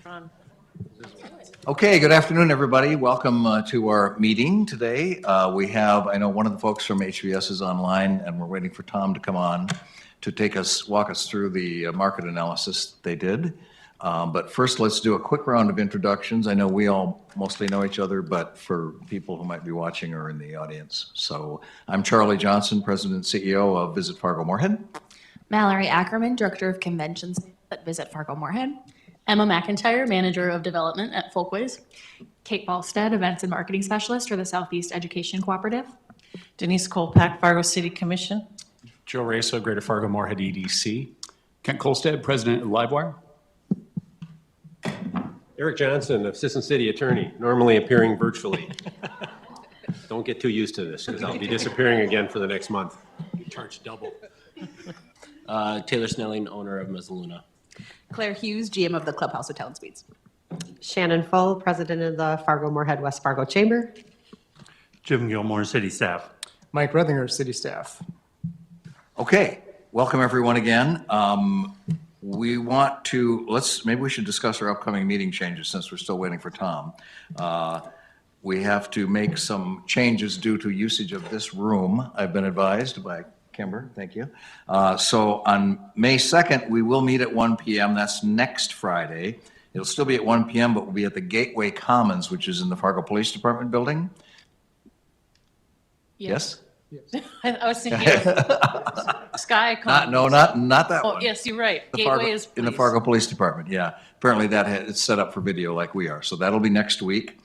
on. Okay, good afternoon, everybody. Welcome to our meeting today. We have, I know one of the folks from HVS is online, and we're waiting for Tom to come on to walk us through the market analysis they did. But first, let's do a quick round of introductions. I know we all mostly know each other, but for people who might be watching or in the audience. So I'm Charlie Johnson, President and CEO of Visit Fargo Moorhead. Mallory Ackerman, Director of Conventions at Visit Fargo Moorhead. Emma McIntyre, Manager of Development at Folkways. Kate Ballstead, Events and Marketing Specialist for the Southeast Education Cooperative. Denise Kolpak, Fargo City Commission. Joe Raso, Greater Fargo Moorhead EDC. Kent Kolstad, President of Livewire. Eric Johnson, Assistant City Attorney, normally appearing virtually. Don't get too used to this because I'll be disappearing again for the next month. You charge double. Taylor Snelling, owner of Mezzaluna. Claire Hughes, GM of the Clubhouse Hotel and Suites. Shannon Full, President of the Fargo Moorhead West Fargo Chamber. Jim Gilmore, City Staff. Mike Rethinger, City Staff. Okay, welcome everyone again. We want to, maybe we should discuss our upcoming meeting changes since we're still waiting for Tom. We have to make some changes due to usage of this room, I've been advised by Kimber, thank you. So on May 2nd, we will meet at 1 p.m. That's next Friday. It'll still be at 1 p.m., but we'll be at the Gateway Commons, which is in the Fargo Police Department building. Yes? I was thinking Sky Commons. Not that Oh, one. yes, you're right. The Gateway Fargo, is in the police. Fargo Police Department, yeah. Apparently it's set up for video like we are, so that'll be next week.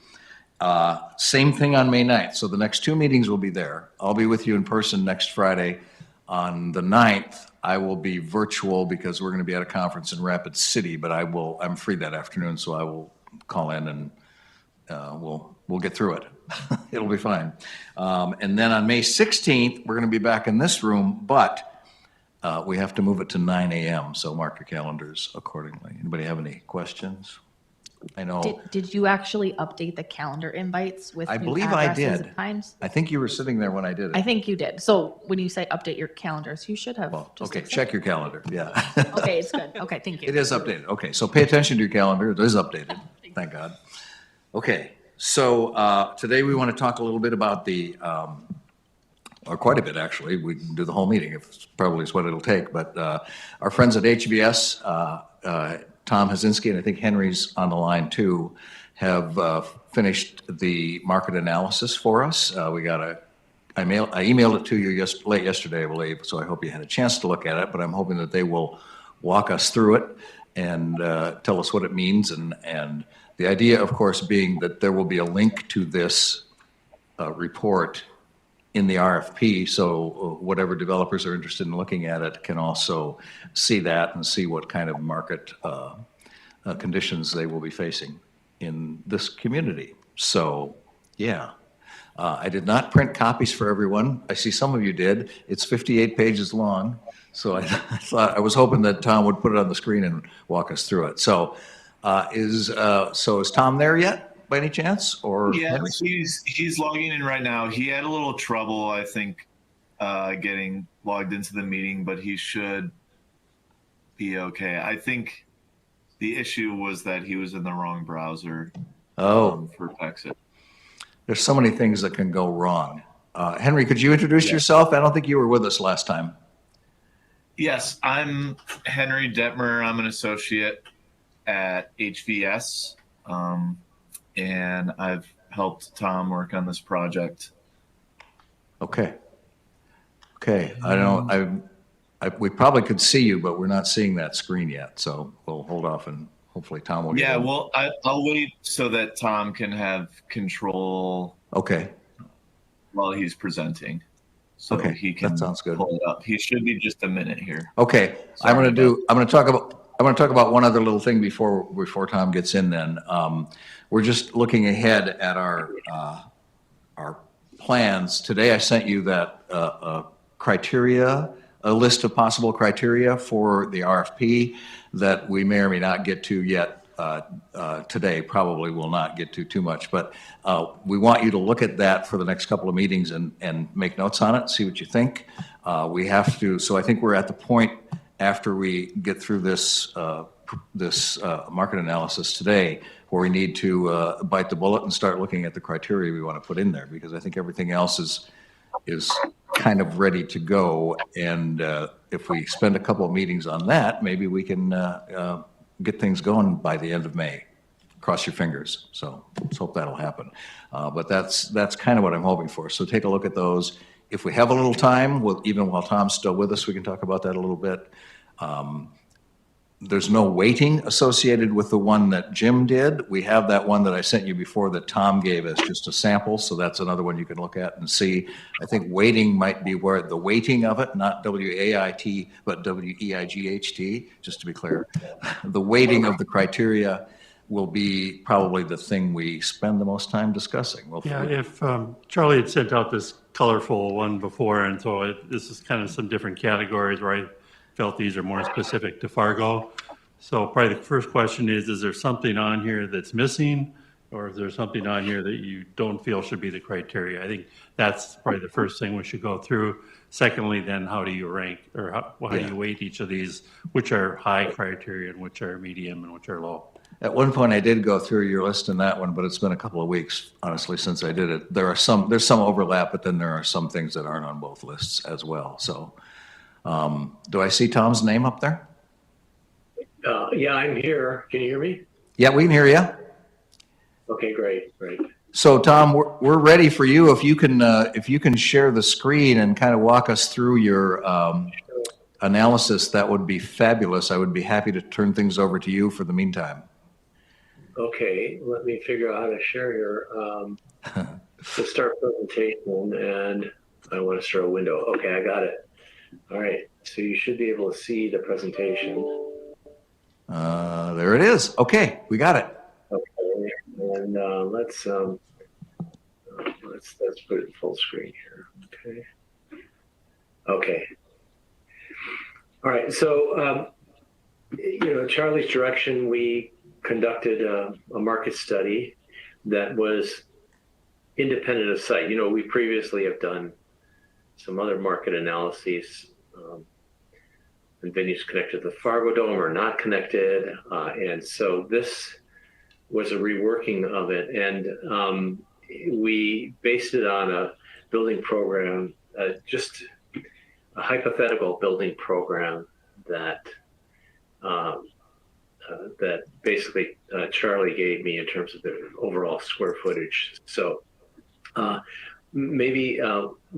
Same thing on May 9th, so the next two meetings will be there. I'll be with you in person next Friday. On the 9th, I will be virtual because we're going to be at a conference in Rapid City, but I'm free that afternoon, so I will call in and we'll get through it. It'll be fine. And then on May 16th, we're going to be back in this room, but we have to move it to 9 a.m., so mark your calendars accordingly. Anybody have any questions? I know. Did you actually update the calendar invites with I new believe I addresses did. and times? I think you were sitting there when I did it. I think you did. So when you say update your calendars, you should have Well, just okay, accepted. check your calendar, yeah. Okay, it's good. Okay, thank you. It is updated. Okay, so pay attention to your calendar. It is updated. Thank God. Okay, so today we want to talk a little bit about or quite a bit actually. We can do the whole meeting. If probably is what it'll take. But our friends at HVS, Tom Hazinski, and I think Henry's on the line too, have finished the market analysis for us. I emailed it to you late yesterday, I believe. So I hope you had a chance to look at it. But I'm hoping that they will walk us through it and tell us what it means. And the idea, of course, being that there will be a link to this report in the RFP, so whatever developers are interested in looking at it can also see that and see what kind of market conditions they will be facing in this community. So, yeah. I did not print copies for everyone. I see some of you did. It's 58 pages long, so I was hoping that Tom would put it on the screen and walk us through it. So, is Tom there yet? By any chance, or yes, he's logging in right now. He had a little trouble, I think, getting logged into the meeting, but he should be okay. I think the issue was that he was in the wrong browser. For Pexit. There's so many things that can go wrong. Henry, could you introduce yourself? I don't think you were with us last time. Yes, I'm Henry Detmer. I'm an associate at HVS. And I've helped Tom work on this project. Okay. We probably could see you, but we're not seeing that screen yet. So we'll hold off and hopefully Tom will get in. Well, I'll wait so that Tom can have control. Okay. While he's presenting. So he can that sounds good. Pull it up. He should be just a minute here. Okay. I'm going to talk about one other little thing before Tom gets in then. We're just looking ahead at our plans. Today I sent you that a list of possible criteria for the RFP that we may or may not get to yet today. Probably will not get to too much, but we want you to look at that for the next couple of meetings and make notes on it, see what you think. So I think we're at the point after we get through this this market analysis today, where we need to bite the bullet and start looking at the criteria we want to put in there, because I think everything else is kind of ready to go. And if we spend a couple of meetings on that, maybe we can get things going by the end of May. Cross your fingers. So let's hope that'll happen. But that's kind of what I'm hoping for. So take a look at those. If we have a little time, even while Tom's still with us, we can talk about that a little bit. There's no weighting associated with the one that Jim did. We have that one that I sent you before that Tom gave us, just a sample. So that's another one you can look at and see. I think weighting might be where the weighting of it, not W-A-I-T, but W-E-I-G-H-T, just to be clear. The weighting of the criteria will be probably the thing we spend the most time discussing. Yeah, if Charlie had sent out this colorful one before, and so this is kind of some different categories where I felt these are more specific to Fargo. So probably the first question is there something on here that's missing, or is there something on here that you don't feel should be the criteria? I think that's probably the first thing we should go through. Secondly, then how do you rank, or how do you weight each of these, which are high criteria and which are medium and which are low? At one point, I did go through your list in that one, but it's been a couple of weeks, honestly, since I did it. There's some overlap, but then there are some things that aren't on both lists as well. So, do I see Tom's name up there? Yeah, I'm here. Can you hear me? Yeah, we can hear you. Okay, great. So, Tom, we're ready for you. If you can share the screen and kind of walk us through your analysis, that would be fabulous. I would be happy to turn things over to you for the meantime. Okay, let me figure out how to share your, to start presentation, and I want to start a window. Okay, I got it. All right, so you should be able to see the presentation. There it is. Okay, we got it. Okay, and let's put it full screen here. Okay. All right, so Charlie's direction, we conducted a market study that was independent of site. We previously have done some other market analyses and venues connected to the Fargo Dome or not connected. And so this was a reworking of it. And we based it on a building program, just a hypothetical building program that basically Charlie gave me in terms of the overall square footage. So maybe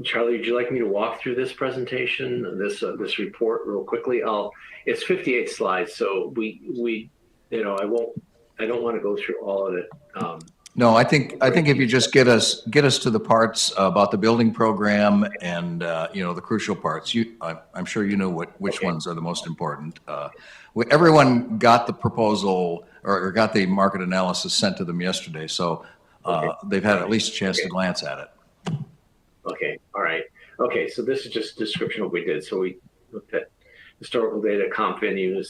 Charlie, would you like me to walk through this presentation, this report real quickly? It's 58 slides, so I don't want to go through all of it. No, I think if you just get us to the parts about the building program and the crucial parts. I'm sure you know which ones are the most important. Everyone got the proposal or got the market analysis sent to them yesterday, so they've had at least a chance to glance at it. Okay, all right. Okay, so this is just a description of what we did. So we looked at historical data, comp venues.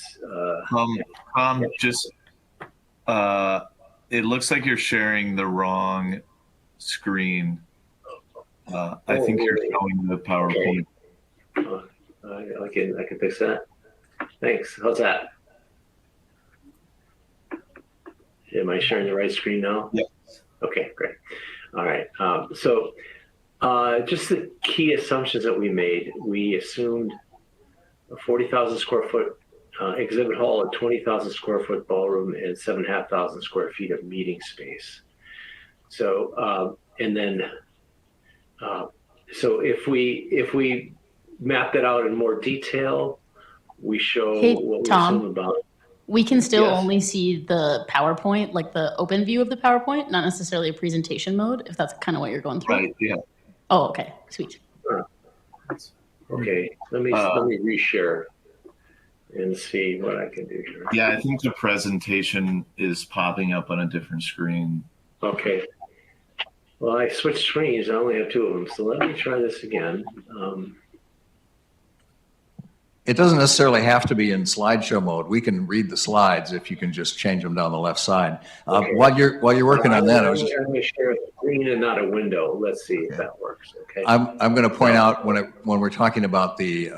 It looks like you're sharing the wrong screen. I think you're showing the PowerPoint. Okay. I can fix that. Thanks. How's that? Am I sharing the right screen now? Yep. Okay, great. All right. So just the key assumptions that we made. We assumed a 40,000 square foot exhibit hall, a 20,000 square foot ballroom, and 7,500 square feet of meeting space. So, so if we map that out in more detail, we show Hey, what we Tom. assume about. We can still Yes. only see the PowerPoint, like the open view of the PowerPoint, not necessarily a presentation mode, if that's kind of what you're going through. Right, yeah. Oh, okay, sweet. Okay, let me reshare and see what I can do here. Yeah, I think the presentation is popping up on a different screen. Okay. Well, I switched screens. I only have two of them, so let me try this again. It doesn't necessarily have to be in slideshow mode. We can read the slides if you can just change them down the left side. Okay. While you're working on that, I'm going to share a screen and not a window. Let's see if that works. Okay. I'm going to point out when we're talking about the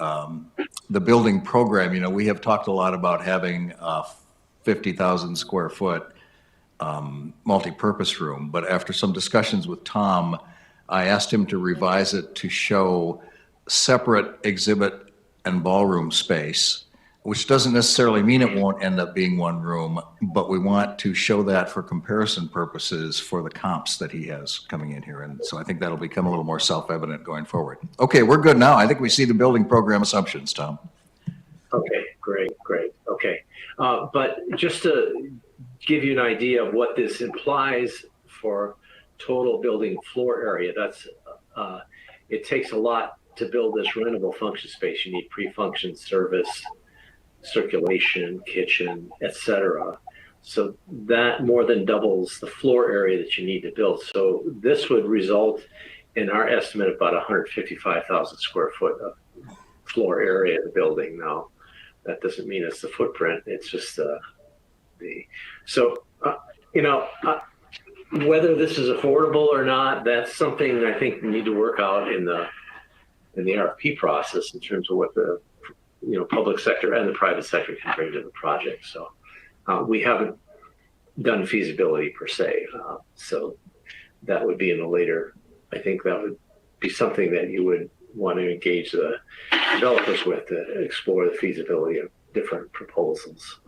building program, we have talked a lot about having 50,000 square foot multipurpose room. But after some discussions with Tom, I asked him to revise it to show separate exhibit and ballroom space, which doesn't necessarily mean it won't end up being one room, but we want to show that for comparison purposes for the comps that he has coming in here. And so I think that'll become a little more self-evident going forward. Okay, we're good now. I think we see the building program assumptions, Tom. Okay, great. Okay. But just to give you an idea of what this implies for total building floor area, it takes a lot to build this rentable function space. You need pre-function service, circulation, kitchen, etc. So that more than doubles the floor area that you need to build. So this would result in our estimate of about 155,000 square foot of floor area of the building. Now, that doesn't mean it's the footprint. It's just whether this is affordable or not, that's something I think we need to work out in the RFP process in terms of what the public sector and the private sector can bring to the project. So we haven't done feasibility per se. So that would be in the later, I think that would be something that you would want to engage the developers with to explore the feasibility of different proposals.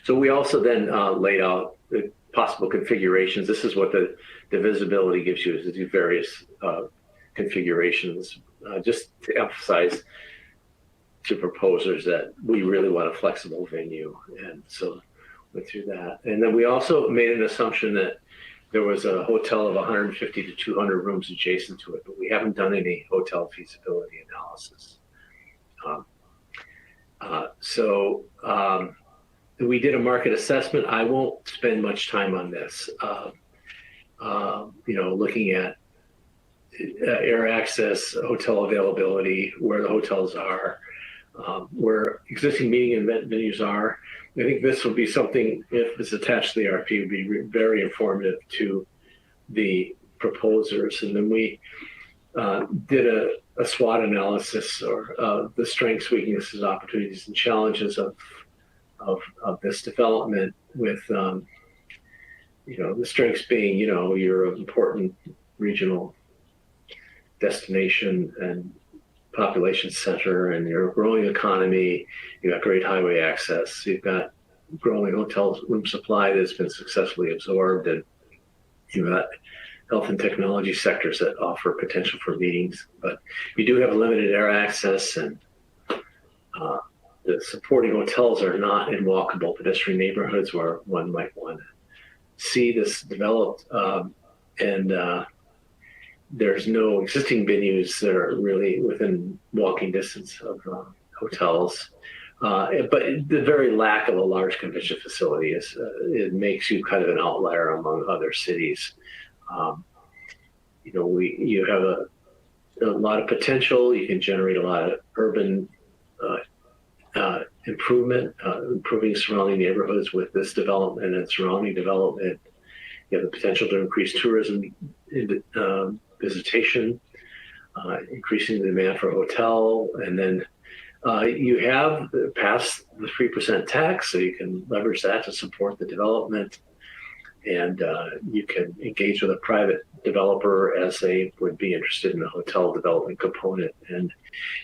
So we also then laid out the possible configurations. This is what the visibility gives you, is to do various configurations, just to emphasize to proposers that we really want a flexible venue. And so went through that. And then we also made an assumption that there was a hotel of 150 to 200 rooms adjacent to it, but we haven't done any hotel feasibility analysis. We did a market assessment. I won't spend much time on this. Looking at air access, hotel availability, where the hotels are, where existing meeting and event venues are. I think this will be something, if it's attached to the RFP, would be very informative to the proposers. And then we did a SWOT analysis, or the strengths, weaknesses, opportunities, and challenges of this development, with the strengths being, you're an important regional destination and population center, and you're a growing economy. You've got great highway access. You've got growing hotel room supply that's been successfully absorbed, and you've got health and technology sectors that offer potential for meetings. But you do have limited air access, and the supporting hotels are not in walkable pedestrian neighborhoods where one might want to see this developed. There's no existing venues that are really within walking distance of hotels. But the very lack of a large convention facility it makes you kind of an outlier among other cities. You have a lot of potential. You can generate a lot of urban improvement, improving surrounding neighborhoods with this development and surrounding development. You have the potential to increase tourism, visitation, increasing the demand for a hotel, and then you have passed the 3% tax, so you can leverage that to support the development, and you can engage with a private developer as they would be interested in the hotel development component, and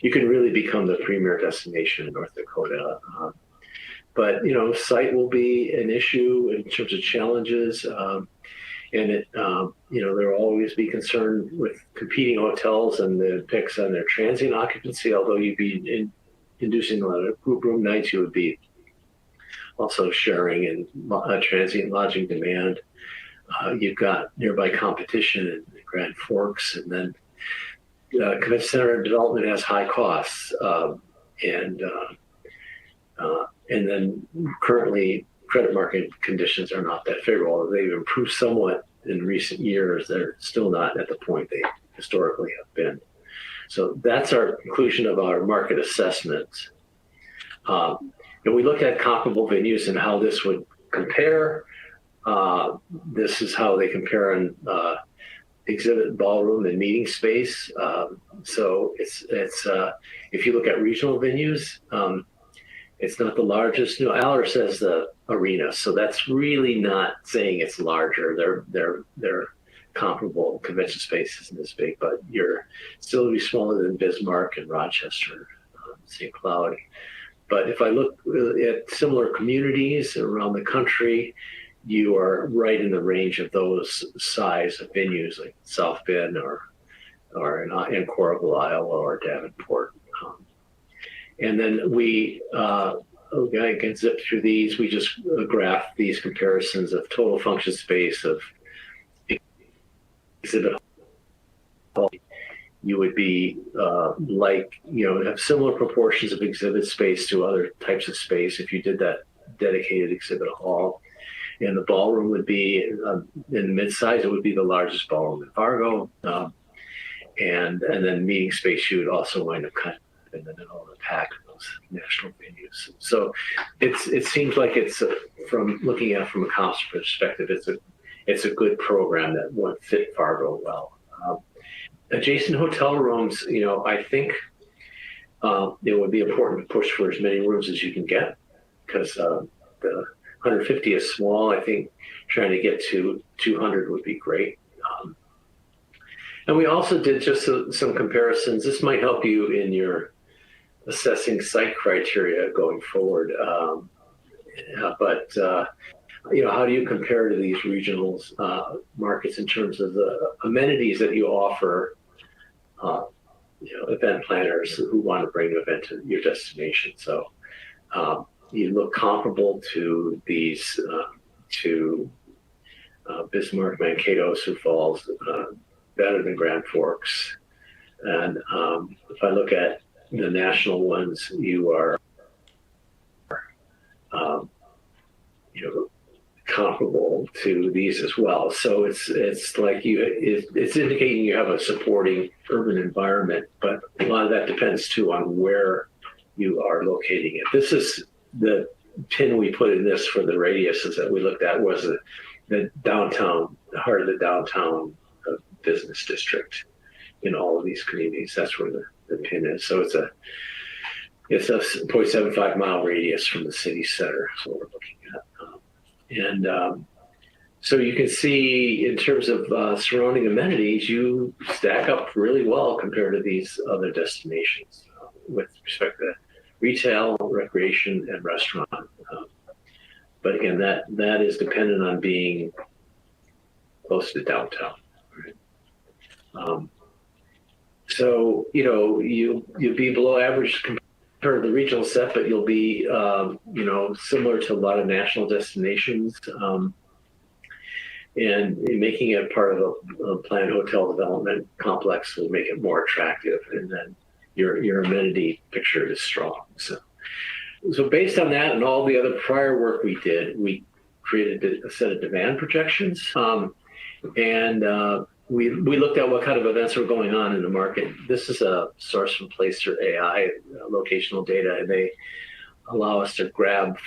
you can really become the premier destination in North Dakota. But site will be an issue in terms of challenges. And there will always be concern with competing hotels and the picks on their transient occupancy. Although you'd be inducing a lot of group room nights, you would be also sharing in transient lodging demand. You've got nearby competition in Grand Forks, and then convention center development has high costs, and then currently credit market conditions are not that favorable. They've improved somewhat in recent years. They're still not at the point they historically have been. So that's our conclusion of our market assessment. And we looked at comparable venues and how this would compare. This is how they compare in exhibit, ballroom, and meeting space. So it's if you look at regional venues, It's not the largest. Aller says the arena, so that's really not saying it's larger. They're comparable. Convention space isn't as big, but you're still be smaller than Bismarck and Rochester, St. Cloud. But if I look at similar communities around the country, you are right in the range of those size of venues like South Bend or in Coralville, Iowa, or Davenport. And then I can zip through these. We just graph these comparisons of total function space of exhibit hall. You would be have similar proportions of exhibit space to other types of space if you did that dedicated exhibit hall. And the ballroom would be in the mid-size. It would be the largest ballroom in Fargo. And then meeting space, you would also wind up kind of in the middle of the pack of those national venues. So it seems like it's from looking at it from a cost perspective, it's a good program that would fit Fargo well. Adjacent hotel rooms, I think it would be important to push for as many rooms as you can get, because the 150 is small. I think trying to get to 200 would be great. And we also did just some comparisons. This might help you in your assessing site criteria going forward. But how do you compare to these regional markets in terms of the amenities that you offer? Event planners who want to bring an event to your destination. So you look comparable to these Bismarck, Mankato, Sioux Falls, better than Grand Forks. And if I look at the national ones, you are comparable to these as well. So it's like it's indicating you have a supporting urban environment, but a lot of that depends too on where you are locating it. This is the pin we put in this for the radiuses that we looked at was the downtown, the heart of the downtown business district in all of these communities. That's where the pin is. So it's a 0.75 mile radius from the city center. That's what we're looking at. So you can see in terms of surrounding amenities, you stack up really well compared to these other destinations with respect to retail, recreation, and restaurant. But again, that is dependent on being close to downtown. Right? So you'll be below average compared to the regional set, but you'll be similar to a lot of national destinations. And making it part of a planned hotel development complex will make it more attractive, and then your amenity picture is strong. So based on that and all the other prior work we did, we created a set of demand projections, and we looked at what kind of events were going on in the market. This is a source from Placer AI, locational data, and they allow us to grab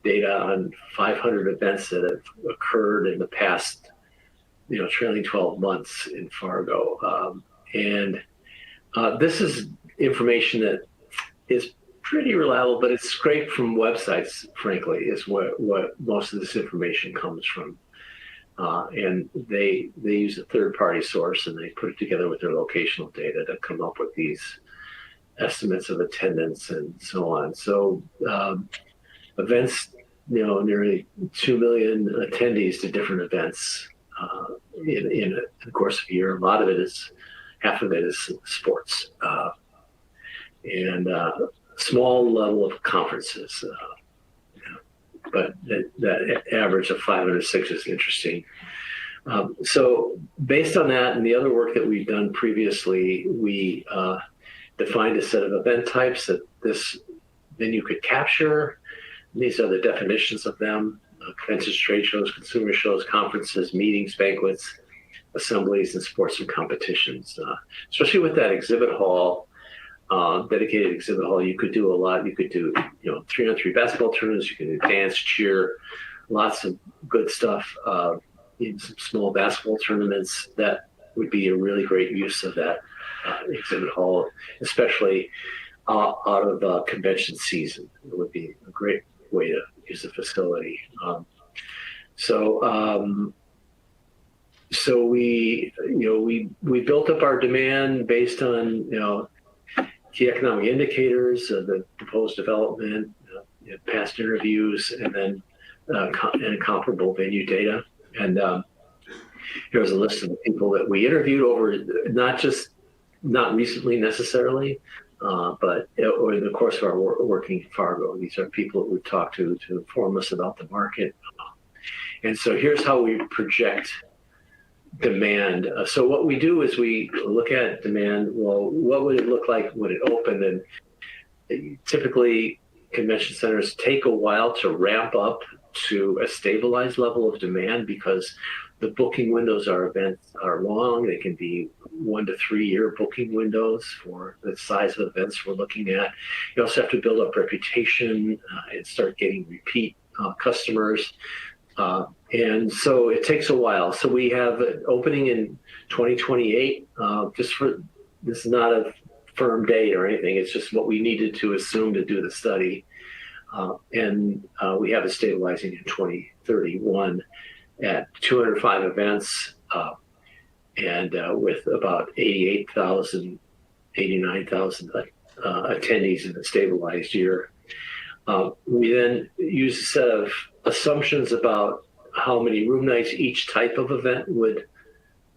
data on 500 events that have occurred in the past, trailing 12 months in Fargo. And this is information that is pretty reliable, but it's scraped from websites, frankly, is what most of this information comes from. And they use a third-party source, and they put it together with their locational data to come up with these estimates of attendance and so on. So events, nearly 2 million attendees to different events in the course of a year. Half of it is sports, and small level of conferences. But that average of 506 is interesting. So based on that and the other work that we've done previously, we defined a set of event types that this venue could capture. These are the definitions of them: conventions, trade shows, consumer shows, conferences, meetings, banquets, assemblies, and sports and competitions. Especially with that exhibit hall, dedicated exhibit hall, you could do a lot. You could do 3-on-3 basketball tournaments. You could do dance, cheer, lots of good stuff. Some small basketball tournaments. That would be a really great use of that exhibit hall, especially out of convention season. It would be a great way to use the facility. So we built up our demand based on key economic indicators, the proposed development, past interviews, and then and comparable venue data. And here's a list of the people that we interviewed over, not recently necessarily, but over the course of our working in Fargo. These are people that we've talked to inform us about the market. And so here's how we project demand. So what we do is we look at demand. Well, what would it look like when it opened? And typically, convention centers take a while to ramp up to a stabilized level of demand because the booking windows are long. They can be 1 to 3 year booking windows for the size of events we're looking at. You also have to build up reputation and start getting repeat customers. And so it takes a while. So we have an opening in 2028. This is not a firm date or anything. It's just what we needed to assume to do the study. And we have it stabilizing in 2031 at 205 events and with about 89,000 attendees in the stabilized year. We then use a set of assumptions about how many room nights each type of event would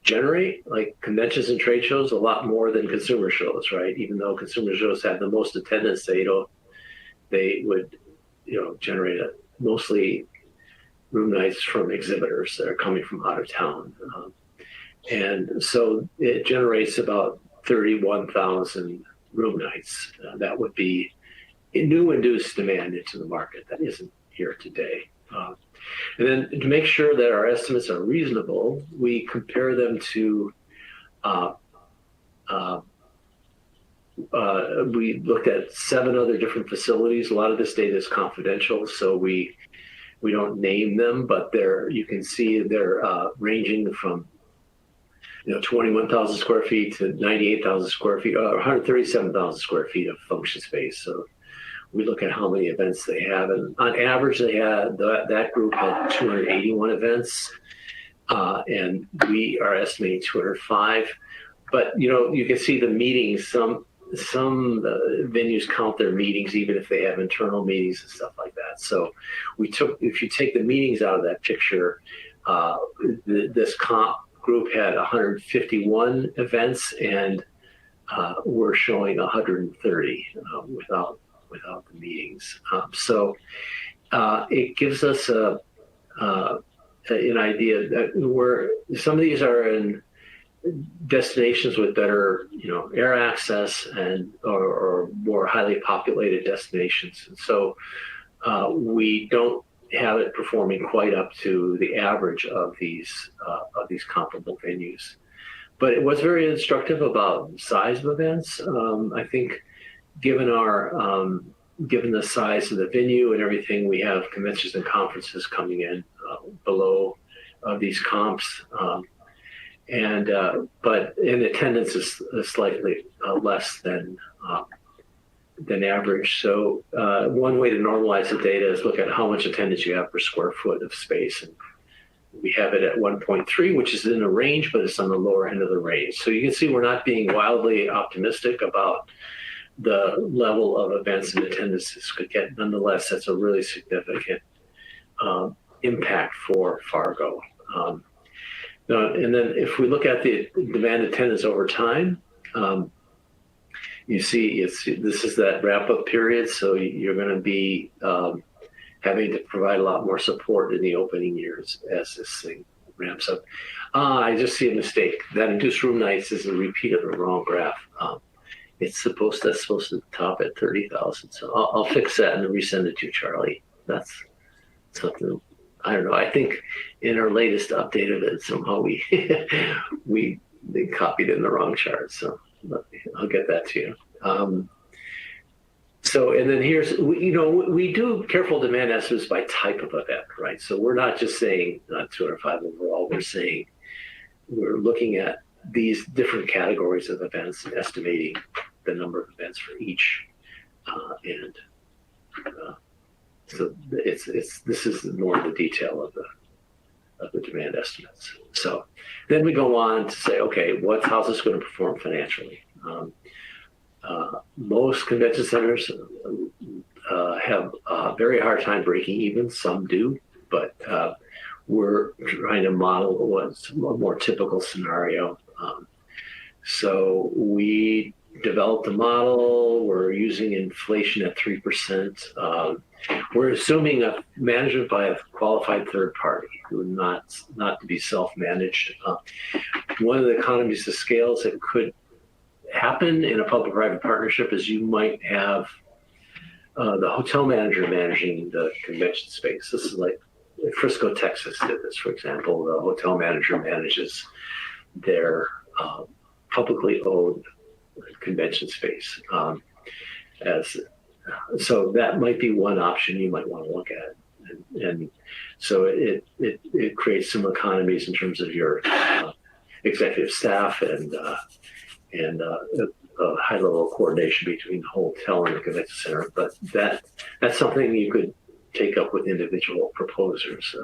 generate, like conventions and trade shows, a lot more than consumer shows, right? Even though consumer shows have the most attendance, they would, generate mostly room nights from exhibitors that are coming from out of town. And so it generates about 31,000 room nights. That would be new induced demand into the market that isn't here today. And then to make sure that our estimates are reasonable, we compare them to, we looked at 7 other different facilities. A lot of this data is confidential, so we don't name them, but you can see they're ranging from 21,000 square feet to 98,000 square feet, or 137,000 square feet of function space. So we look at how many events they have, and on average, they had that group had 281 events, and we are estimating 205. But you can see the meetings. Some venues count their meetings even if they have internal meetings and stuff like that. So if you take the meetings out of that picture, this comp group had 151 events, and we're showing 130 without the meetings. So it gives us an idea that some of these are in destinations with better, air access or more highly populated destinations. And so we don't have it performing quite up to the average of these comparable venues. But it was very instructive about size of events. I think given the size of the venue and everything, we have conventions and conferences coming in below these comps. But in attendance is slightly less than average. So one way to normalize the data is look at how much attendance you have per square foot of space. And we have it at 1.3, which is in the range, but it's on the lower end of the range. So you can see we're not being wildly optimistic about the level of events and attendances could get. Nonetheless, that's a really significant impact for Fargo. And then if we look at the demand attendance over time, you see this is that wrap-up period. So you're going to be having to provide a lot more support in the opening years as this thing ramps up. I just see a mistake. That induced room nights is a repeat of the wrong graph. That's supposed to top at 30,000. So I'll fix that and resend it to you, Charlie. That's something. I don't know. I think in our latest update of it, somehow they copied in the wrong chart. So I'll get that to you. And then here's, we do careful demand estimates by type of event, right? So we're not just saying 205 overall. We're looking at these different categories of events and estimating the number of events for each. and so this is more of the detail of the demand estimates. So then we go on to say, okay, how's this going to perform financially? Most convention centers have a very hard time breaking even. Some do, but we're trying to model what's a more typical scenario. So we developed a model. We're using inflation at 3%. We're assuming a management by a qualified third party, who not to be self-managed. One of the economies of scales that could happen in a public-private partnership is you might have the hotel manager managing the convention space. This is like Frisco, Texas did this, for example. The hotel manager manages their publicly owned convention space. So that might be one option you might want to look at. And so it creates some economies in terms of your executive staff and a high level of coordination between the hotel and the convention center. But that's something you could take up with individual proposers.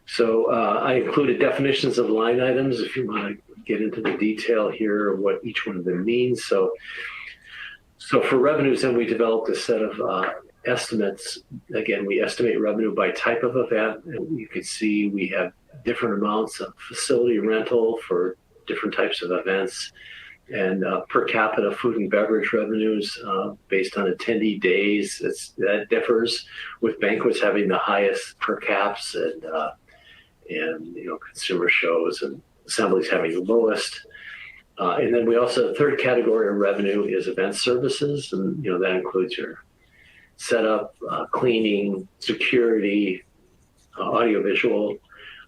So I included definitions of line items if you want to get into the detail here of what each one of them means. So for revenues, then we developed a set of estimates. Again, we estimate revenue by type of event. And you can see we have different amounts of facility rental for different types of events, and per capita food and beverage revenues based on attendee days. That differs, with banquets having the highest per caps, and consumer shows and assemblies having the lowest. And then we also, the third category of revenue is event services, and that includes your setup, cleaning, security, audiovisual,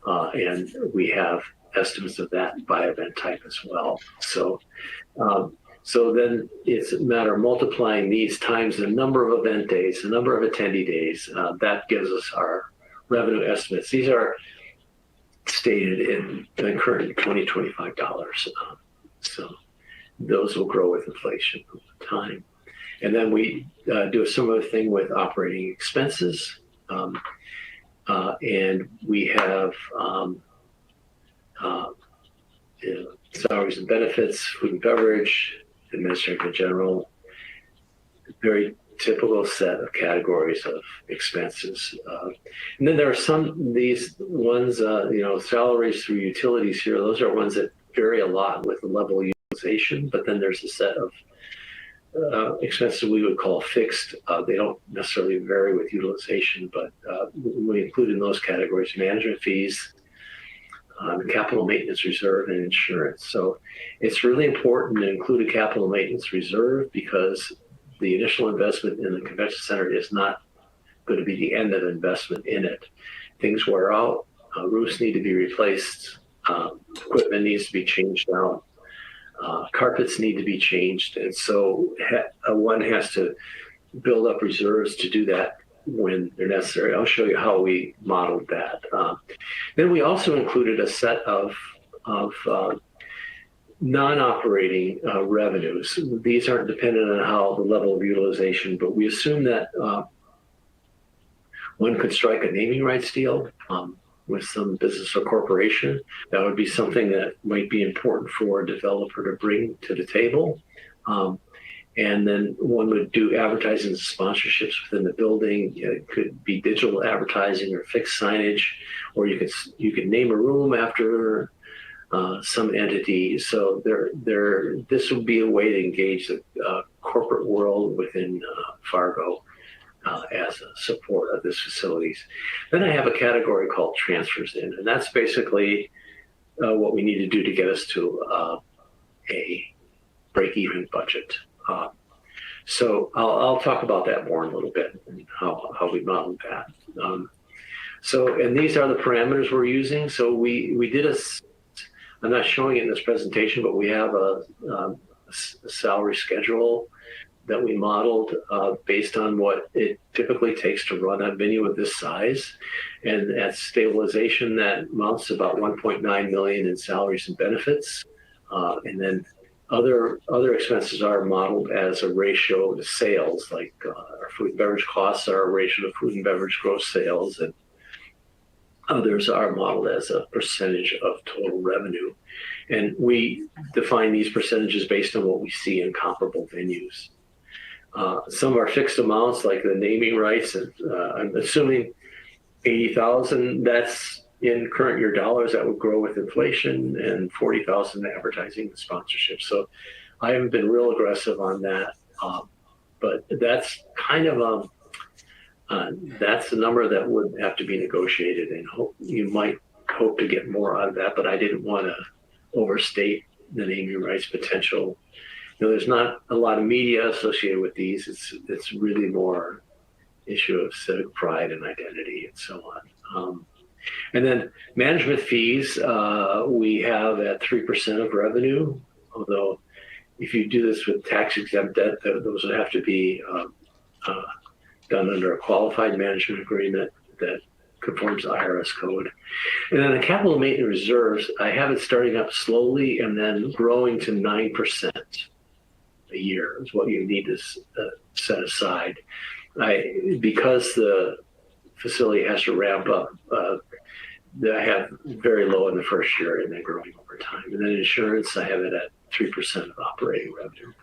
and we have estimates of that by event type as well. So then it's a matter of multiplying these times the number of event days, the number of attendee days. That gives us our revenue estimates. These are stated in the current $20-25. So those will grow with inflation over time. And then we do a similar thing with operating expenses. And we have salaries and benefits, food and beverage, administrative and general, very typical set of categories of expenses. And then there are these ones, salaries through utilities here, those are ones that vary a lot with the level of utilization, but then there's a set of expenses we would call fixed. They don't necessarily vary with utilization, but we include in those categories management fees, capital maintenance reserve, and insurance. So it's really important to include a capital maintenance reserve, because the initial investment in the convention center is not going to be the end of investment in it. Things wear out, roofs need to be replaced, equipment needs to be changed out, carpets need to be changed. And so one has to build up reserves to do that when they're necessary. I'll show you how we modeled that. Then we also included a set of non-operating revenues. These aren't dependent on how the level of utilization, but we assume that one could strike a naming rights deal with some business or corporation. That would be something that might be important for a developer to bring to the table. And then one would do advertising and sponsorships within the building. It could be digital advertising or fixed signage, or you could name a room after some entity. So this would be a way to engage the corporate world within Fargo as a support of this facilities. Then I have a category called transfers in, and that's basically what we need to do to get us to a break-even budget. So I'll talk about that more in a little bit, and how we modeled that. And these are the parameters we're using. So we did I'm not showing it in this presentation, but we have a salary schedule that we modeled based on what it typically takes to run a venue of this size. And at stabilization, that amounts to about $1.9 million in salaries and benefits. And then Other expenses are modeled as a ratio to sales, like our food and beverage costs are a ratio to food and beverage gross sales, and others are modeled as a percentage of total revenue. And we define these percentages based on what we see in comparable venues. Some are fixed amounts, like the naming rights, and I'm assuming 80,000, that's in current year dollars, that would grow with inflation, and 40,000 advertising and sponsorship. So I haven't been real aggressive on that, but that's kind of that's the number that would have to be negotiated, and you might hope to get more out of that, but I didn't want to overstate the naming rights potential. There's not a lot of media associated with these. It's really more issue of civic pride and identity and so on. And then management fees, we have at 3% of revenue, although if you do this with tax exempt debt, those would have to be done under a qualified management agreement that conforms to IRS code. And then the capital maintenance reserves, I have it starting up slowly and then growing to 9% a year is what you need to set aside. Because the facility has to ramp up, I have very low in the first year and then growing over time. And then insurance, I have it at 3% of operating revenue.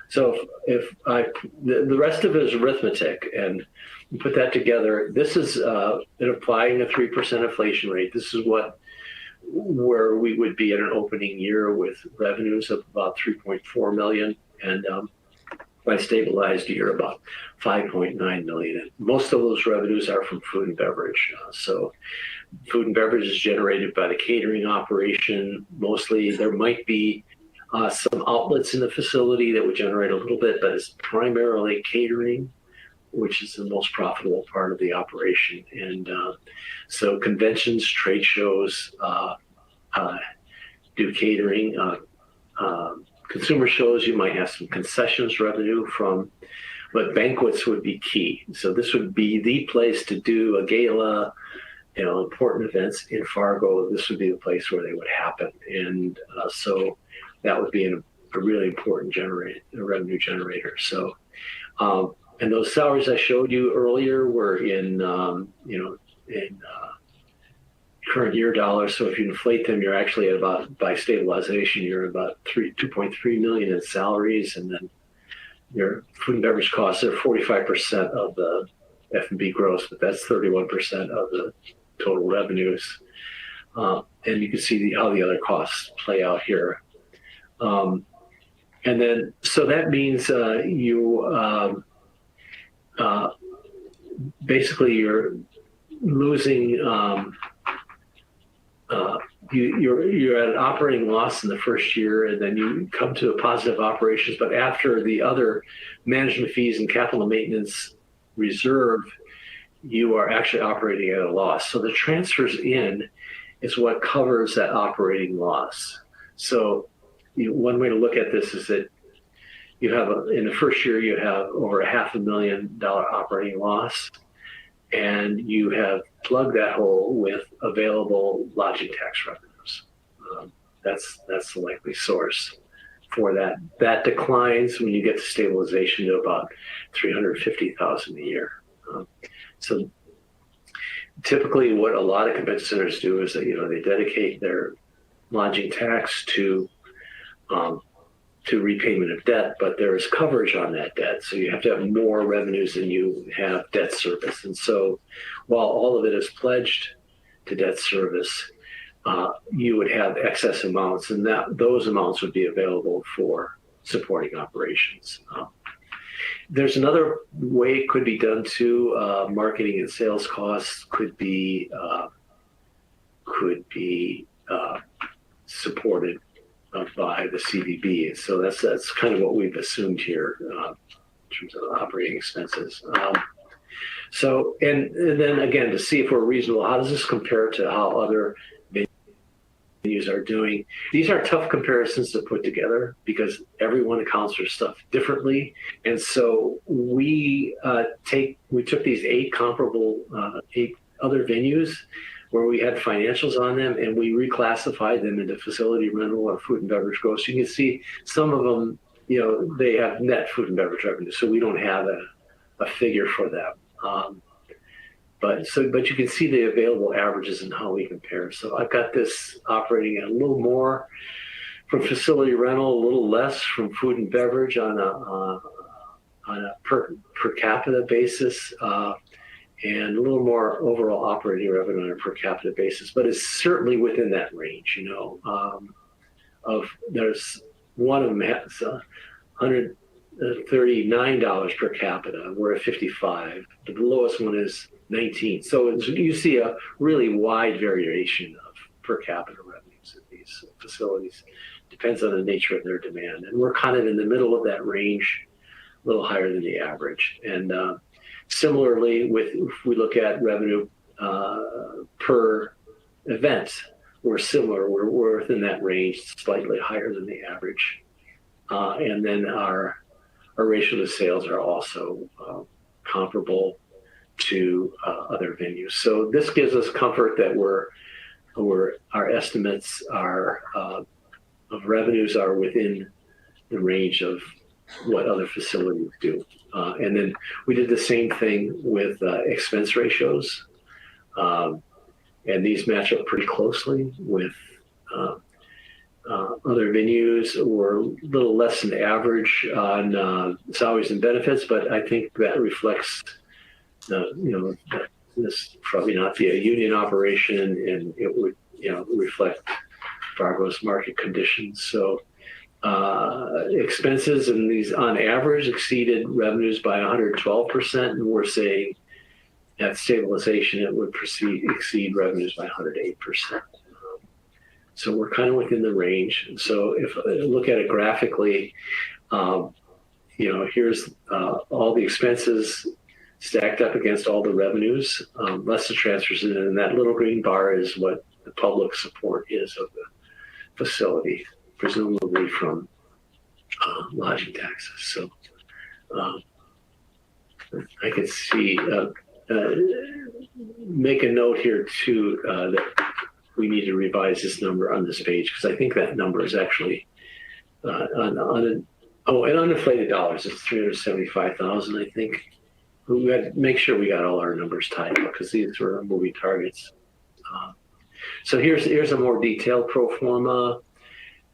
So if the rest of it is arithmetic, and you put that together, this is in applying a 3% inflation rate. This is where we would be in an opening year with revenues of about 3.4 million, and by stabilized year about 5.9 million. And most of those revenues are from food and beverage. So food and beverage is generated by the catering operation. Mostly there might be some outlets in the facility that would generate a little bit, but it's primarily catering, which is the most profitable part of the operation. And so conventions, trade shows do catering. Consumer shows, you might have some concessions revenue from, but banquets would be key. So this would be the place to do a gala, important events in Fargo. This would be the place where they would happen. And so that would be a really important revenue generator. So, and those salaries I showed you earlier were in current year dollars. So if you inflate them, you're actually at about, by stabilization, you're about 2.3 million in salaries, and then your food and beverage costs are 45% of the F&B gross, but that's 31% of the total revenues. And you can see how the other costs play out here. And then, so that means basically you're losing, you're at an operating loss in the first year, and then you come to a positive operations. But after the other management fees and capital maintenance reserve, you are actually operating at a loss. So the transfers in is what covers that operating loss. So one way to look at this is that you have in the first year you have over $500,000 operating loss, and you have plugged that hole with available lodging tax revenues. That's the likely source for that. That declines when you get to stabilization to about $350,000 a year. So typically, what a lot of convention centers do is that they dedicate their lodging tax to repayment of debt, but there is coverage on that debt. So you have to have more revenues than you have debt service. And so while all of it is pledged to debt service, you would have excess amounts, and those amounts would be available for supporting operations. There's another way it could be done too. Marketing and sales costs could be supported by the CVB. So that's kind of what we've assumed here in terms of operating expenses. So, and then again, to see if we're reasonable, how does this compare to how other venues are doing? These are tough comparisons to put together because everyone accounts for stuff differently. And so we took these 8 other venues, where we had financials on them and we reclassified them into facility rental or food and beverage gross. You can see some of them, they have net food and beverage revenue, so we don't have a figure for them. But you can see the available averages and how we compare. So I've got this operating at a little more from facility rental, a little less from food and beverage on a per capita basis, and a little more overall operating revenue on a per capita basis. But it's certainly within that range. There's one of them has $139 per capita. We're at 55. The lowest one is 19. So you see a really wide variation of per capita revenues at these facilities. Depends on the nature of their demand. And we're kind of in the middle of that range, a little higher than the average. And similarly, if we look at revenue per event, we're similar. We're within that range, slightly higher than the average. And then our ratio to sales are also comparable to other venues. So this gives us comfort that our estimates are of revenues are within the range of what other facilities do. And then we did the same thing with expense ratios. And these match up pretty closely with other venues. We're a little less than average on salaries and benefits, but I think that reflects, this probably not be a union operation, and it would, reflect Fargo's market conditions. So expenses in these on average exceeded revenues by 112%, and we're saying at stabilization it would exceed revenues by 108%. So we're kind of within the range. So if I look at it graphically, here's all the expenses stacked up against all the revenues, less the transfers, and that little green bar is what the public support is of the facility, presumably from lodging taxes. So I could see, make a note here too, that we need to revise this number on this page, because I think that number is actually and uninflated dollars, it's 375,000, I think. We had to make sure we got all our numbers tied up, because these were moving targets. So here's a more detailed pro forma,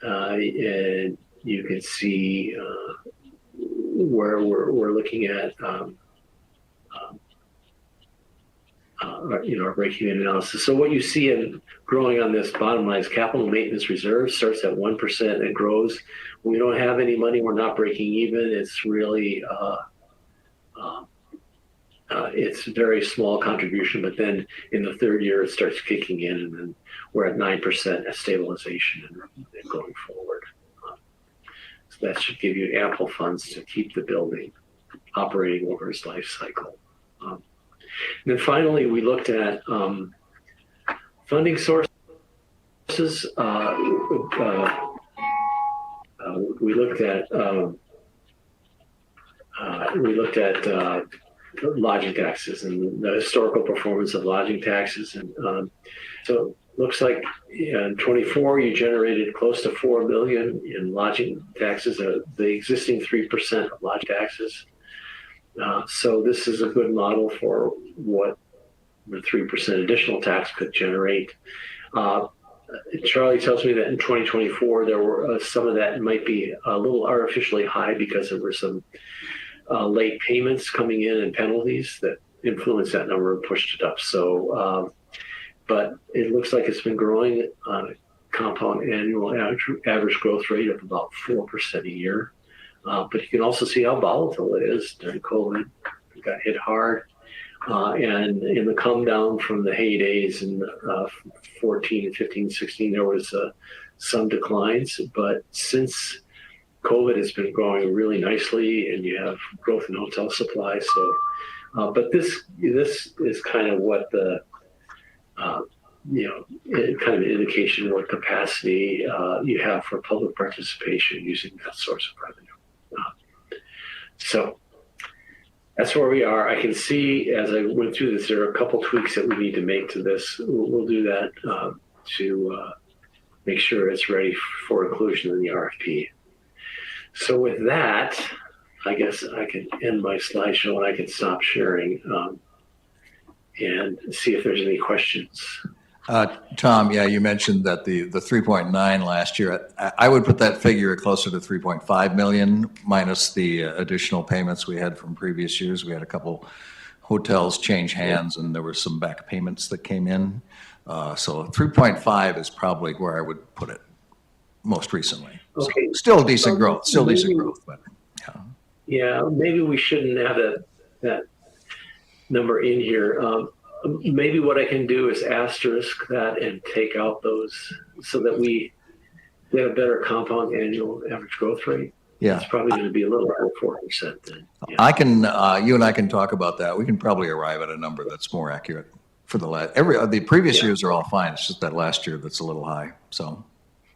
and you can see where we're looking at our break-even analysis. So what you see in growing on this bottom line is capital maintenance reserve starts at 1% and grows. When we don't have any money, we're not breaking even. It's really it's a very small contribution, but then in the third year it starts kicking in, and then we're at 9% at stabilization and going forward. So that should give you ample funds to keep the building operating over its life cycle. And then finally, we looked at funding sources. We looked at lodging taxes and the historical performance of lodging taxes, and so looks like in 24 you generated close to $4 million in lodging taxes, the existing 3% of lodging taxes. So this is a good model for what the 3% additional tax could generate. Charlie tells me that in 2024 there were some of that might be a little artificially high because there were some late payments coming in and penalties that influenced that number and pushed it up. So, but it looks like it's been growing on a compound annual average growth rate of about 4% a year. But you can also see how volatile it is during COVID. It got hit hard. And in the come down from the heydays in 14 and 15, 16, there was some declines. But since COVID has been growing really nicely, and you have growth in hotel supply. So, but this is kind of what the, kind of an indication of what capacity you have for public participation using that source of revenue. So that's where we are. I can see as I went through this, there are a couple tweaks that we need to make to this. We'll do that to make sure it's ready for inclusion in the RFP. So with that, I guess I can end my slideshow and I can stop sharing and see if there's any questions. Tom, yeah, you mentioned that the 3.9 last year, I would put that figure closer to 3.5 million minus the additional payments we had from previous years. We had a couple hotels change hands and there were some back payments that came in. So 3.5 is probably where I would put it most recently. Okay. So still decent growth, but yeah. Yeah, maybe we shouldn't have that number in here. Maybe what I can do is asterisk that and take out those so that we get a better compound annual average growth rate. Yeah. It's probably going to be a little over 4% then. Yeah. I can, you and I can talk about that. We can probably arrive at a number that's more accurate for the previous years are all fine. It's just that last year that's a little high. So,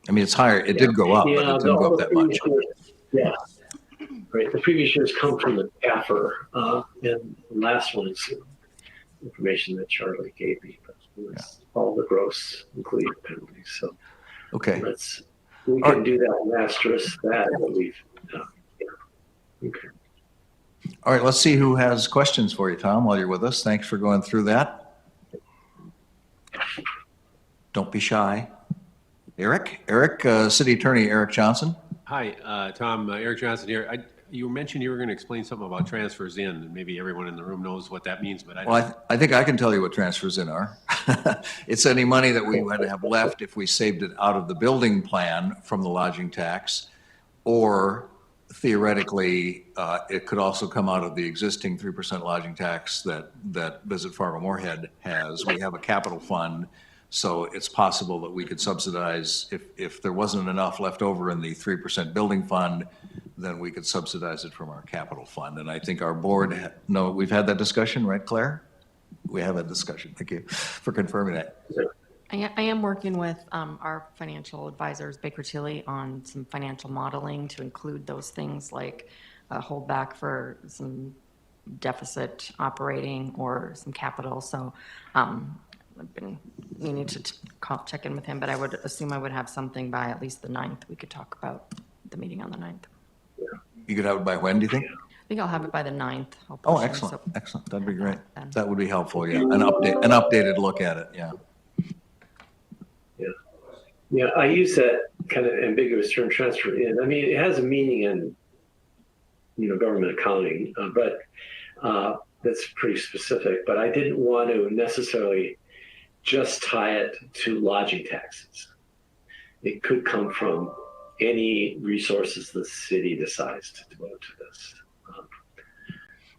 I mean, it's higher. It did go up, but it didn't go up that much. Yeah. Right. The previous years come from the CAFR, and the last one is information that Charlie gave me, but it's all the gross, including penalties. So Okay. we can do that and asterisk that we've done. Yeah. Okay. All right, let's see who has questions for you, Tom, while you're with us. Thanks for going through that. Don't be shy. Eric, City Attorney Eric Johnson. Hi, Tom, Eric Johnson here. You mentioned you were going to explain something about transfers in, and maybe everyone in the room knows what that means, but I think I can tell you what transfers in are. It's any money that we would have left if we saved it out of the building plan from the lodging tax, or theoretically, it could also come out of the existing 3% lodging tax that Visit Fargo Moorhead has. We have a capital fund, so it's possible that we could subsidize, if there wasn't enough left over in the 3% building fund, then we could subsidize it from our capital fund. And I think our board, we've had that discussion, right, Claire? We have that discussion. Thank you for confirming that. I am working with our financial advisors, Baker Tilly, on some financial modeling to include those things like hold back for some deficit operating or some capital. So I've been meaning to check in with him, but I would assume I would have something by at least the 9th. We could talk about the meeting on the 9th. You could have it by when, do you think? I think I'll have it by the 9th. Oh, excellent, excellent. That'd be great. That would be helpful, yeah. An updated look at it, yeah. Yeah, I use that kind of ambiguous term transfer in. I mean, it has a meaning in, government accounting, but that's pretty specific. But I didn't want to necessarily just tie it to lodging taxes. It could come from any resources the city decides to devote to this.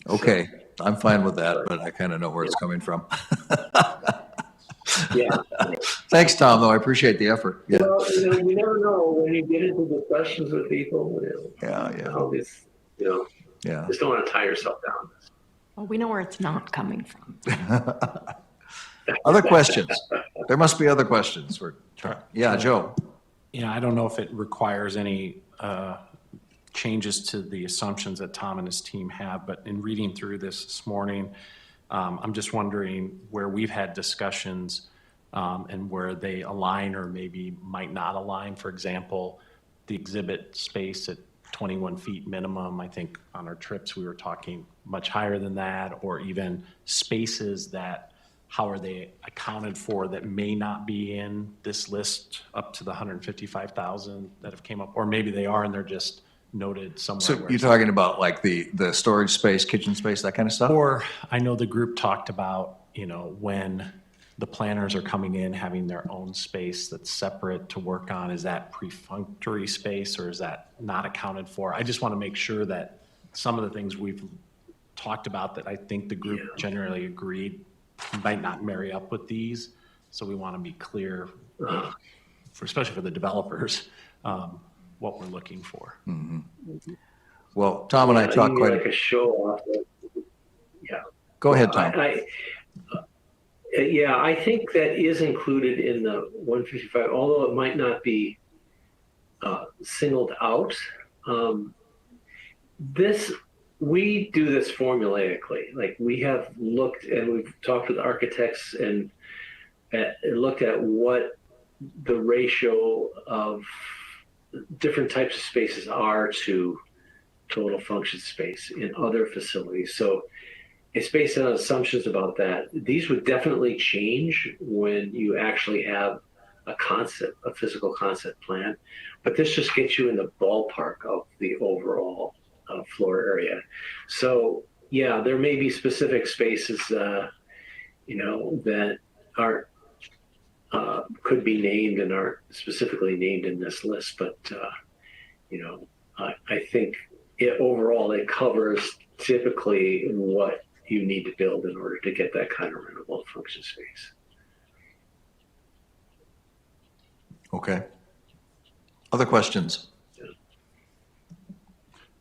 Okay, I'm fine with that, but I kind of know where it's coming from. Yeah. Thanks, Tom, though. I appreciate the effort. Yeah. Well, you never know when you get into discussions with people. Yeah. Just don't want to tie yourself down. Well, we know where it's not coming from. Other questions? There must be other questions. Yeah, Joe. Yeah, I don't know if it requires any changes to the assumptions that Tom and his team have, but in reading through this morning, I'm just wondering where we've had discussions and where they align or maybe might not align. For example, the exhibit space at 21 feet minimum. I think on our trips we were talking much higher than that, or even spaces that, how are they accounted for that may not be in this list up to the 155,000 that have came up, or maybe they are and they're just noted somewhere. So you're talking about like the storage space, kitchen space, that kind of stuff? Or I know the group talked about, when the planners are coming in, having their own space that's separate to work on. Is that perfunctory space or is that not accounted for? I just want to make sure that some of the things we've talked about that I think the group generally agreed might not marry up with these. So we want to be clear, especially for the developers, what we're looking for. Mm-hmm. Well, Tom and I talked quite like a show off. Yeah. Go ahead, Tom. I think that is included in the 155, although it might not be we do this formulaically. Like we have looked and we've talked with architects and looked at what the ratio of different types of spaces are to total function space in other facilities. So it's based on assumptions about that. These would definitely change when you actually have a physical concept plan, but this just gets you in the ballpark of the overall floor area. So yeah, there may be specific spaces, that aren't, could be named and aren't specifically named in this list, but I think overall it covers typically what you need to build in order to get that kind of rentable function space. Okay. Other questions?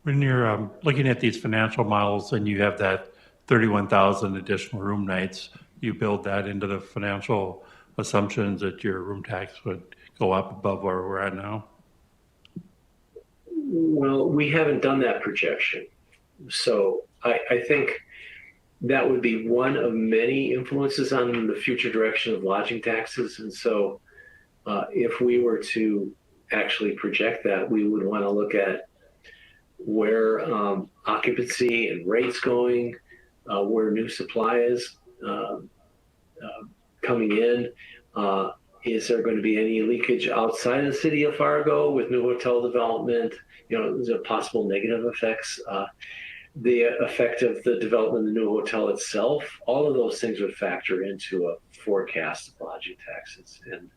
When you're looking at these financial models and you have that 31,000 additional room nights, you build that into the financial assumptions that your room tax would go up above where we're at now? Well, we haven't done that projection. So I think that would be one of many influences on the future direction of lodging taxes. And so if we were to actually project that, we would want to look at where occupancy and rates going, where new supply is coming in. Is there going to be any leakage outside of the city of Fargo with new hotel development? There's a possible negative effects. The effect of the development of the new hotel itself, all of those things would factor into a forecast of lodging taxes. And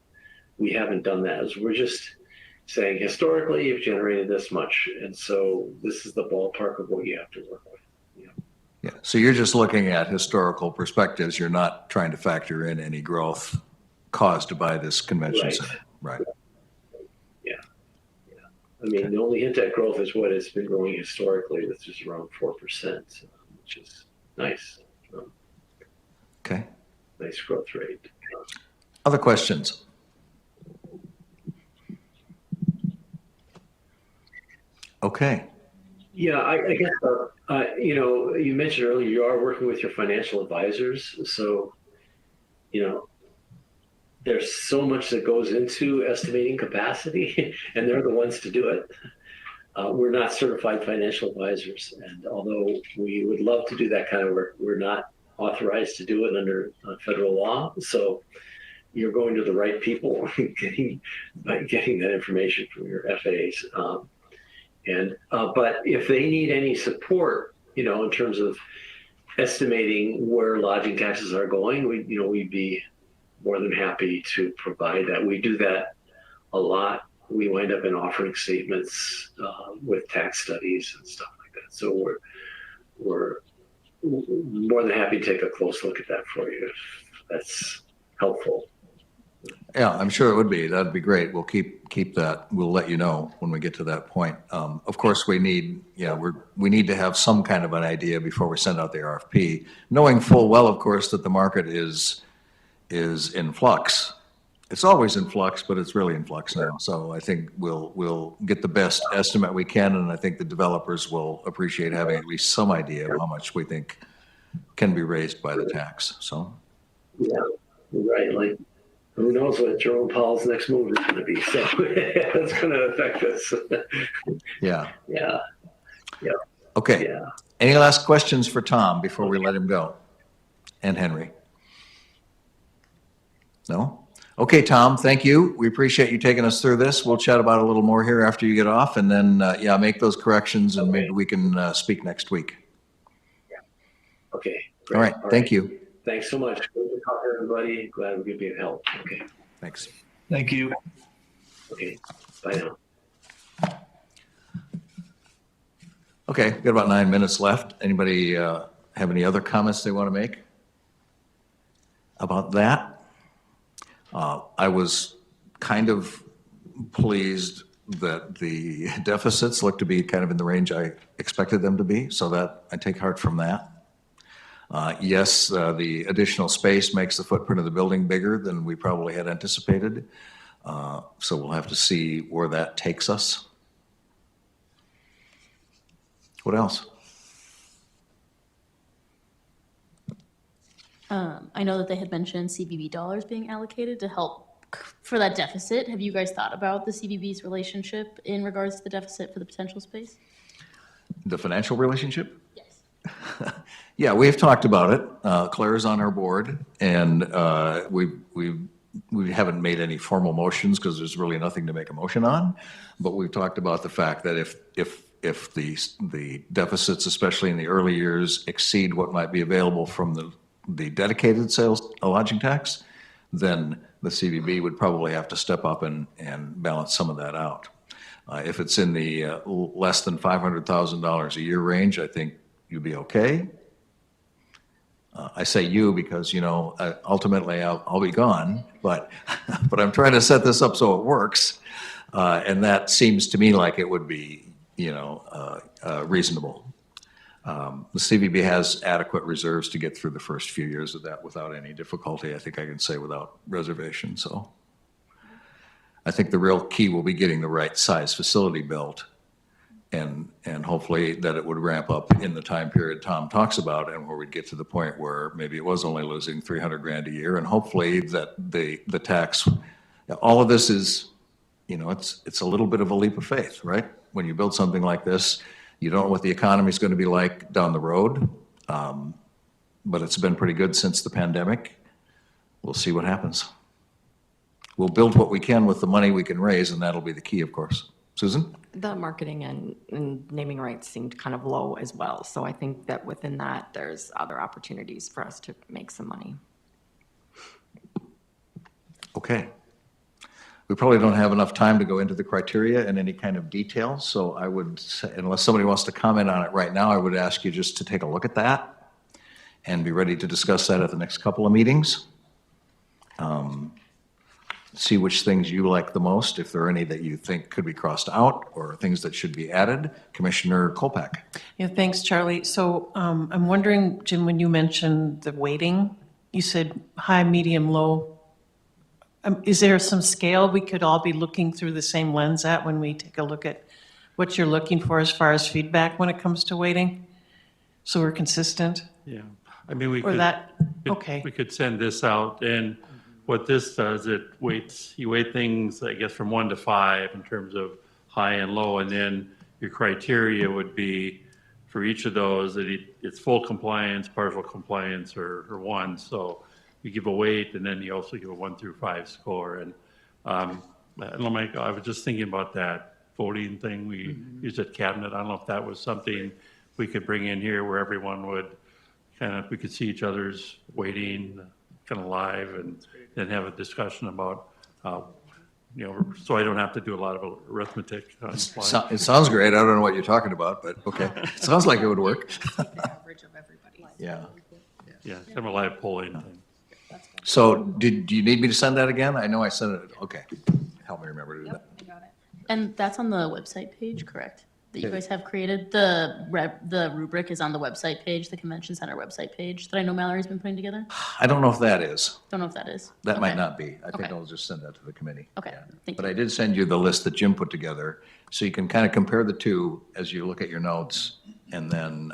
we haven't done that. We're just saying historically you've generated this much. And so this is the ballpark of what you have to work with. Yeah, so you're just looking at historical perspectives. You're not trying to factor in any growth caused by this convention center, right? Yeah. I mean, the only hint at growth is what it's been growing historically, which is around 4%, which is nice. Okay. Nice growth rate. Other questions? Okay. Yeah, I guess, you mentioned earlier you are working with your financial advisors. So, there's so much that goes into estimating capacity, and they're the ones to do it. We're not certified financial advisors. And although we would love to do that kind of work, we're not authorized to do it under federal law. So you're going to the right people, getting that information from your FAs. But if they need any support, in terms of estimating where lodging taxes are going, we'd be more than happy to provide that. We do that a lot. We wind up in offering statements with tax studies and stuff like that. So we're more than happy to take a close look at that for you if that's helpful. Yeah, I'm sure it would be. That'd be great. We'll keep that. We'll let you know when we get to that point. Of course, we need to have some kind of an idea before we send out the RFP, knowing full well, of course, that the market is in flux. It's always in flux, but it's really in flux now. So I think we'll get the best estimate we can, and I think the developers will appreciate having at least some idea of how much we think can be raised by the tax. So. Yeah, right. Like, who knows what Jerome Powell's next move is going to be? So that's going to affect us. Yeah. Yeah. Yeah. Okay. Yeah. Any last questions for Tom before we let him go? And Henry? No? Okay, Tom, thank you. We appreciate you taking us through this. We'll chat about it a little more here after you get off, and then, make those corrections, and maybe we can speak next week. Okay. Great. All right. Thank you. Thanks so much. Good to talk to everybody. Glad we could be of help. Okay. Thanks. Thank you. Okay. Bye now. Okay, we've got about 9 minutes left. Anybody have any other comments they want to make about that? I was kind of pleased that the deficits look to be kind of in the range I expected them to be, so that I take heart from that. Yes, the additional space makes the footprint of the building bigger than we probably had anticipated, so we'll have to see where that takes us. What else? I know that they had mentioned CVB dollars being allocated to help for that deficit. Have you guys thought about the CVB's relationship in regards to the deficit for the potential space? The financial relationship? Yes. Yeah, we've talked about it. Claire's on our board, and we haven't made any formal motions because there's really nothing to make a motion on. But we've talked about the fact that if the deficits, especially in the early years, exceed what might be available from the dedicated sales lodging tax, then the CVB would probably have to step up and balance some of that out. If it's in the less than $500,000 a year range, I think you'd be okay. I say you because, ultimately I'll be gone, but I'm trying to set this up so it works. And that seems to me like it would be, reasonable. The CVB has adequate reserves to get through the first few years of that without any difficulty. I think I can say without reservation. So I think the real key will be getting the right size facility built and hopefully that it would ramp up in the time period Tom talks about and where we'd get to the point where maybe it was only losing $300,000 a year and hopefully that the tax, all of this is, it's a little bit of a leap of faith, right? When you build something like this, you don't know what the economy is going to be like down the road, but it's been pretty good since the pandemic. We'll see what happens. We'll build what we can with the money we can raise, and that'll be the key, of course. Susan? The marketing and naming rights seemed kind of low as well. So I think that within that, there's other opportunities for us to make some money. Okay. We probably don't have enough time to go into the criteria in any kind of detail, so I would say, unless somebody wants to comment on it right now, I would ask you just to take a look at that and be ready to discuss that at the next couple of meetings. See which things you like the most, if there are any that you think could be crossed out or things that should be added. Commissioner Kolpak. Yeah, thanks, Charlie. So I'm wondering, Jim, when you mentioned the weighting, you said high, medium, low. Is there some scale we could all be looking through the same lens at when we take a look at what you're looking for as far as feedback when it comes to weighting? So we're consistent? Yeah, I mean, we Or could. that, okay. We could send this out, and what this does, you weight things, I guess, from 1 to 5 in terms of high and low, and then your criteria would be for each of those, that it's full compliance, partial compliance, or 1. So you give a weight, and then you also give a 1 through 5 score. And I was just thinking about that voting thing we used at cabinet. I don't know if that was something we could bring in here where everyone would we could see each other's weighting kind of live and then have a discussion about, so I don't have to do a lot of arithmetic on the fly. It sounds great. I don't know what you're talking about, but okay. It sounds like it would work. Average of everybody. Yeah. Yeah, kind of a live polling thing. So do you need me to send that again? I know I sent it. Okay. Help me remember to do that. I got it. And that's on the website page, correct? That you guys have created. The rubric is on the website page, the convention center website page that I know Mallory's been putting together. I don't know if that is. Don't know if that is. That might Okay. not be. I think Okay. I'll just send that to the committee. Okay, Yeah. thank But you. I did send you the list that Jim put together, so you can kind of compare the two as you look at your notes. And then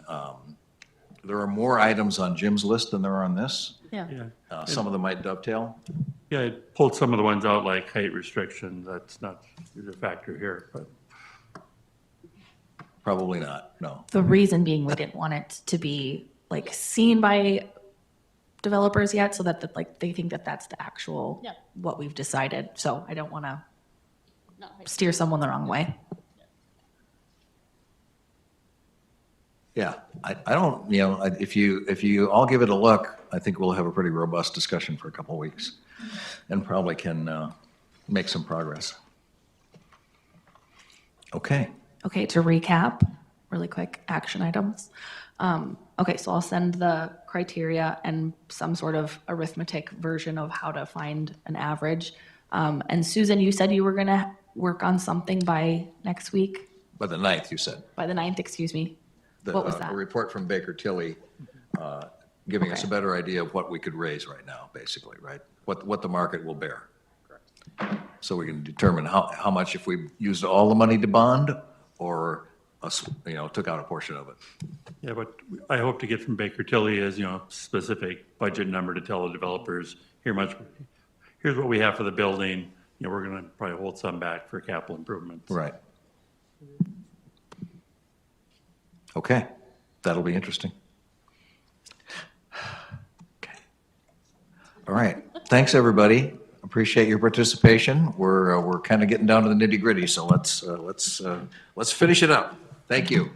there are more items on Jim's list than there are on this. Yeah. Yeah. Some of them might dovetail. Yeah, I pulled some of the ones out like height restrictions. That's not a factor here, but. Probably not, no. The reason being we didn't want it to be like seen by developers yet, so that they think that that's the actual, Yeah. what we've decided. So I don't want to Not high- steer someone the wrong way. Yeah, I don't, if you all give it a look, I think we'll have a pretty robust discussion for a couple of weeks and probably can make some progress. Okay. Okay, to recap, really quick action items. Okay, so I'll send the criteria and some sort of arithmetic version of how to find an average. And Susan, you said you were going to work on something by next week, By the 9th, you said. by the 9th, excuse me. The, What was that? A report from Baker Tilly giving us a Okay. better idea of what we could raise right now, basically, right? What the market will bear. So we can determine how much, if we used all the money to bond, or took out a portion of it. Yeah, but I hope to get from Baker Tilly is, specific budget number to tell the developers, here's what we have for the building. We're going to probably hold some back for capital improvements. Right. Okay, that'll be interesting. Okay. All right, thanks, everybody. Appreciate your participation. We're kind of getting down to the nitty gritty, so let's finish it up. Thank you.